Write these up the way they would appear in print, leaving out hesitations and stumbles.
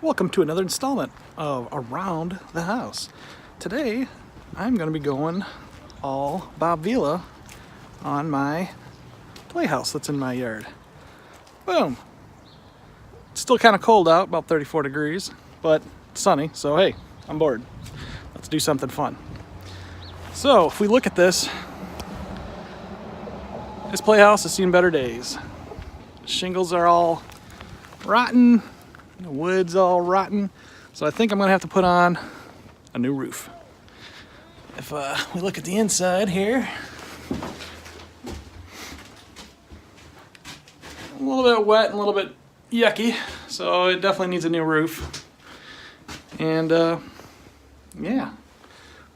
Welcome to another installment of Around the House. Today, I'm going to be going all Bob Vila on my PlayHouse that's in my yard. Boom! It's still kind of cold out, about 34 degrees, but it's sunny, so hey, I'm bored. Let's do something fun. So, if we look at this PlayHouse has seen better days. Shingles are all rotten. The wood's all rotten, so I think I'm gonna have to put on a new roof. If we look at the inside here, a little bit wet and a little bit yucky, so it definitely needs a new roof. And yeah,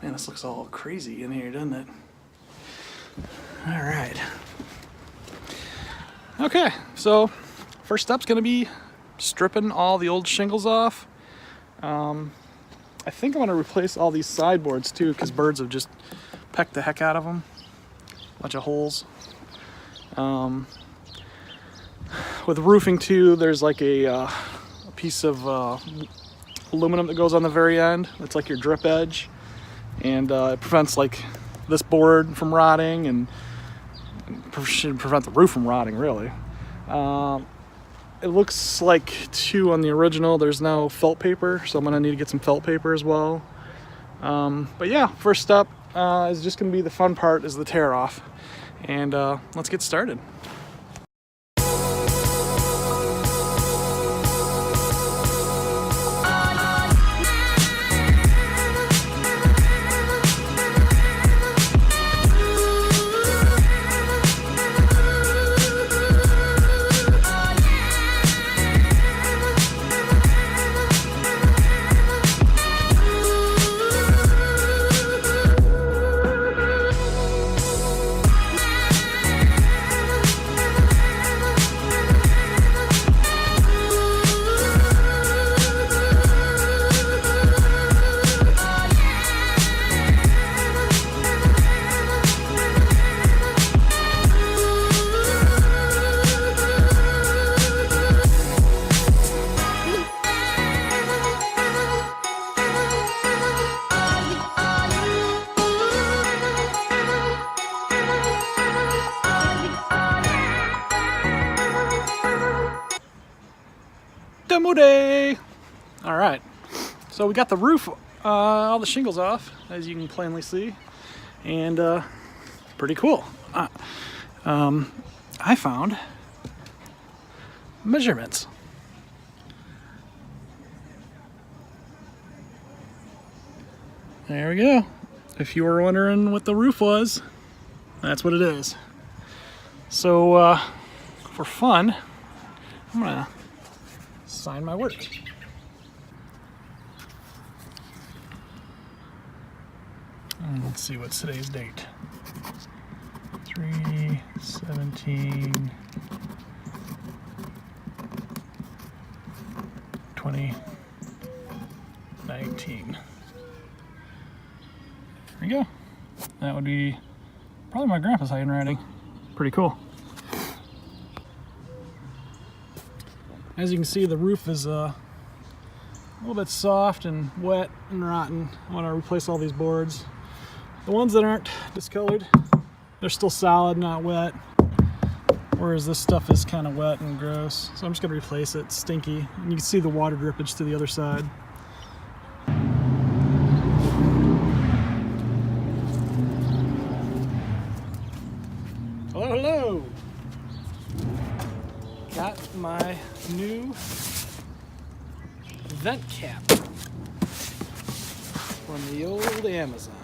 man, this looks all crazy in here, doesn't it? All right. Okay, so first step's gonna be stripping all the old shingles off. I think I'm going to replace all these sideboards too, because birds have just pecked the heck out of them. Bunch of holes. With roofing too, there's like a piece of aluminum that goes on the very end. It's like your drip edge, and it prevents like this board from rotting, and should prevent the roof from rotting, really. It looks like too on the original there's no felt paper, so I'm gonna need to get some felt paper as well. But yeah, first step is just gonna be the fun part, is the tear off, and let's get started. Demo day! Alright, so we got the roof, all the shingles off, as you can plainly see, and pretty cool. I found measurements. There we go. If you were wondering what the roof was, that's what it is. So, for fun, I'm gonna sign my work. And let's see, what's today's date? 3/17/2019. There we go. That would be probably my grandpa's handwriting. Pretty cool. As you can see, the roof is a little bit soft and wet and rotten. I want to replace all these boards. The ones that aren't discolored, they're still solid, not wet. Whereas this stuff is kind of wet and gross. So I'm just going to replace it. It's stinky. And you can see the water drippage to the other side. Hello, hello! Got my new vent cap from the old Amazon,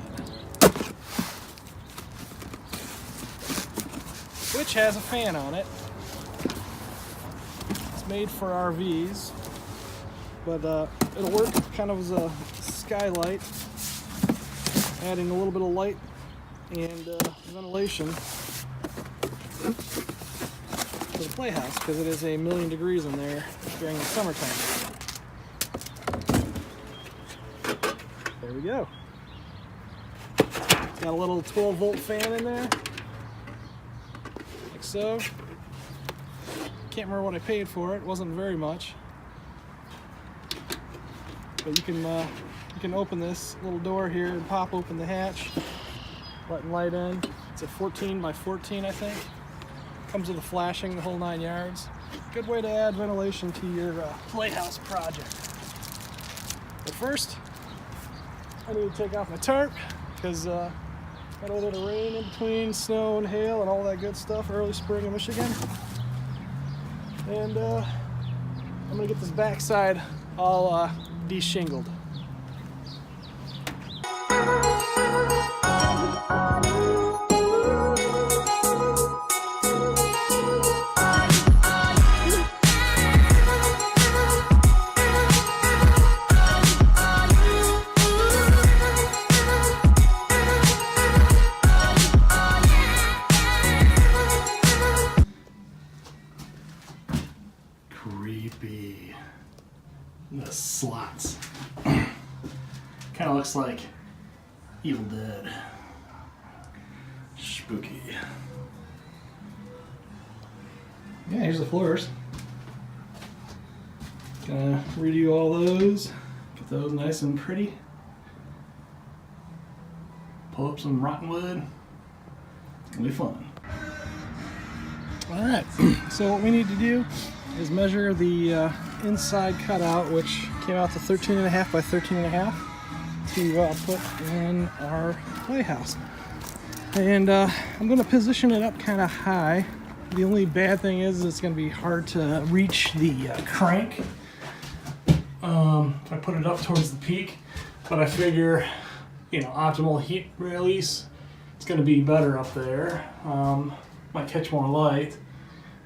which has a fan on it. It's made for RVs, but it'll work kind of as a skylight, adding a little bit of light and ventilation the PlayHouse, because it is 1,000,000 degrees in there during the summertime. There we go. Got a little 12-volt fan in there, like so. Can't remember what I paid for it. It wasn't very much. But you can open this little door here and pop open the hatch, letting light in. It's a 14 by 14, I think. Comes with a flashing, the whole 9 yards. Good way to add ventilation to your playhouse project. But first, I need to take off my tarp because got a little bit of rain in between, snow and hail and all that good stuff, early spring in Michigan. And I'm gonna get this backside all de-shingled. Creepy. The slots. Kind of looks like Evil Dead. Spooky. Yeah, here's the floors. Gonna redo all those. Get those nice and pretty. Pull up some rotten wood. It'll be fun. Alright, so what we need to do is measure the inside cutout, which came out to 13.5 by 13.5, to put in our playhouse. And I'm going to position it up kind of high. The only bad thing is it's going to be hard to reach the crank if I put it up towards the peak, but I figure, you know, optimal heat release, it's going to be better up there. Might catch more light.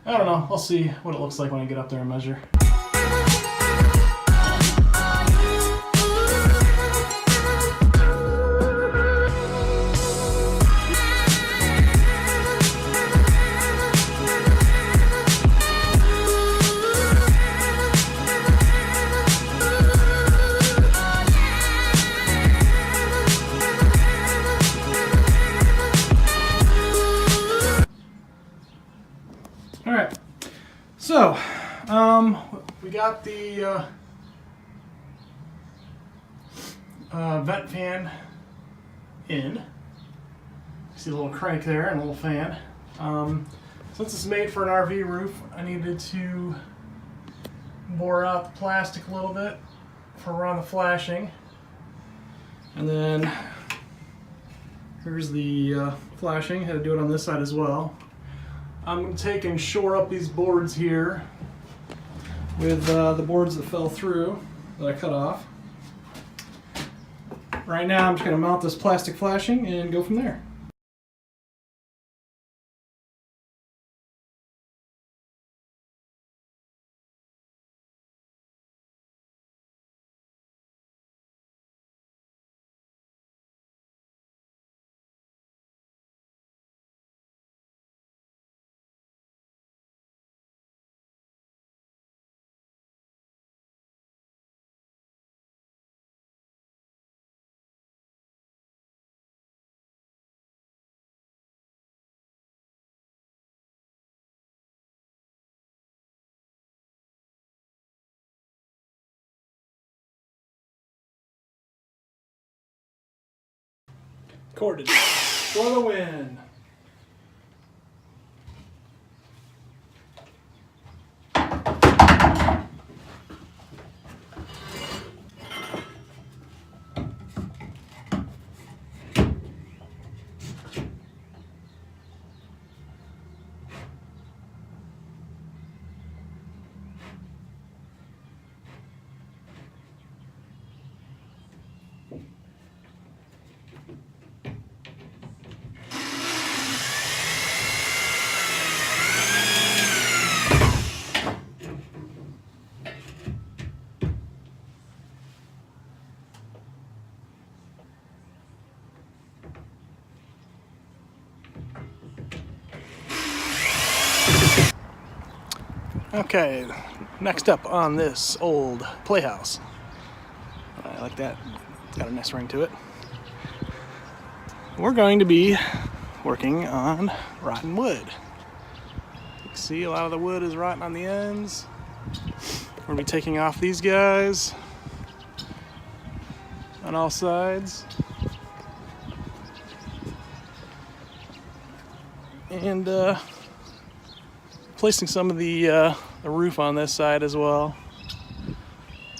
I don't know. I'll see what it looks like when I get up there and measure. Alright, so we got the vent fan in. See the little crank there and a little fan. Since it's made for an RV roof, I needed to bore out the plastic a little bit for around the flashing. And then here's the flashing. Had to do it on this side as well. I'm going to take and shore up these boards here with the boards that fell through that I cut off. Right now I'm just going to mount this plastic flashing and go from there. Corded for the win. Okay, next up on this old playhouse. I like that. It's got a nice ring to it. We're going to be working on rotten wood. You can see a lot of the wood is rotten on the ends. We're going to be taking off these guys on all sides. And placing some of the roof on this side as well.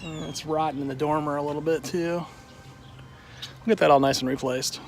It's rotting in the dormer a little bit too. We'll get that all nice and replaced.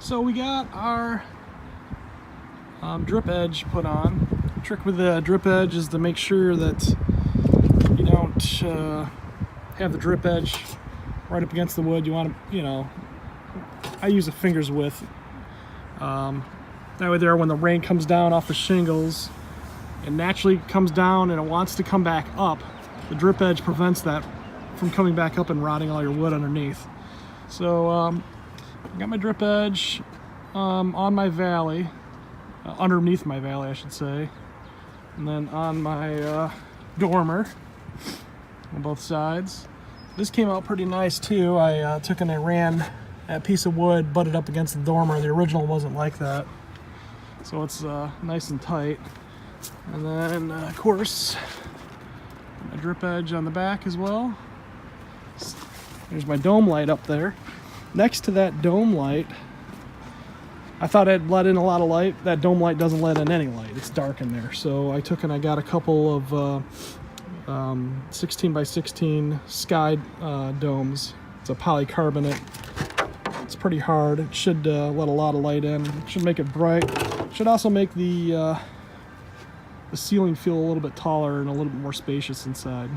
So we got our drip edge put on. The trick with the drip edge is to make sure that you don't have the drip edge right up against the wood. You want to, you know, I use a finger's width. That way there, when the rain comes down off the shingles, it naturally comes down and it wants to come back up. The drip edge prevents that from coming back up and rotting all your wood underneath. So I got my drip edge on my valley, underneath my valley I should say, and then on my dormer on both sides. This came out pretty nice too. I took and I ran that piece of wood, butted up against the dormer. The original wasn't like that, so it's nice and tight. And then of course my drip edge on the back as well. There's my dome light up there. Next to that dome light, I thought I'd let in a lot of light. That dome light doesn't let in any light. It's dark in there. So I took and I got a couple of 16 by 16 sky domes. It's a polycarbonate. It's pretty hard. It should let a lot of light in. It should make it bright. It should also make the ceiling feel a little bit taller and a little bit more spacious inside.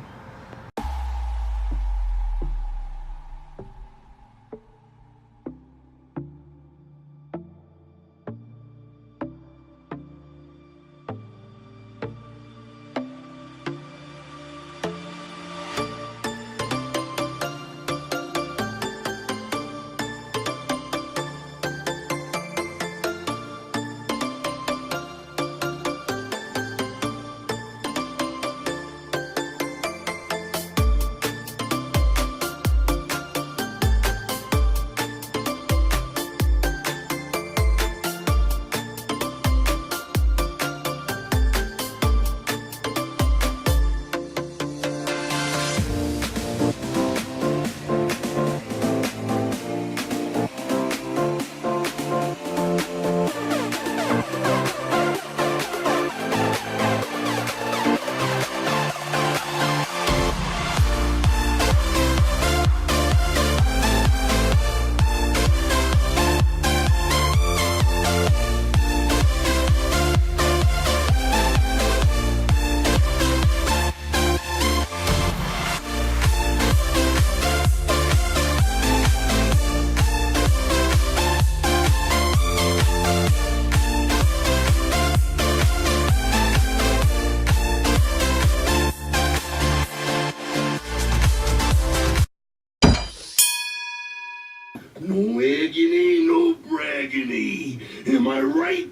No egging, no bragging. Am I right?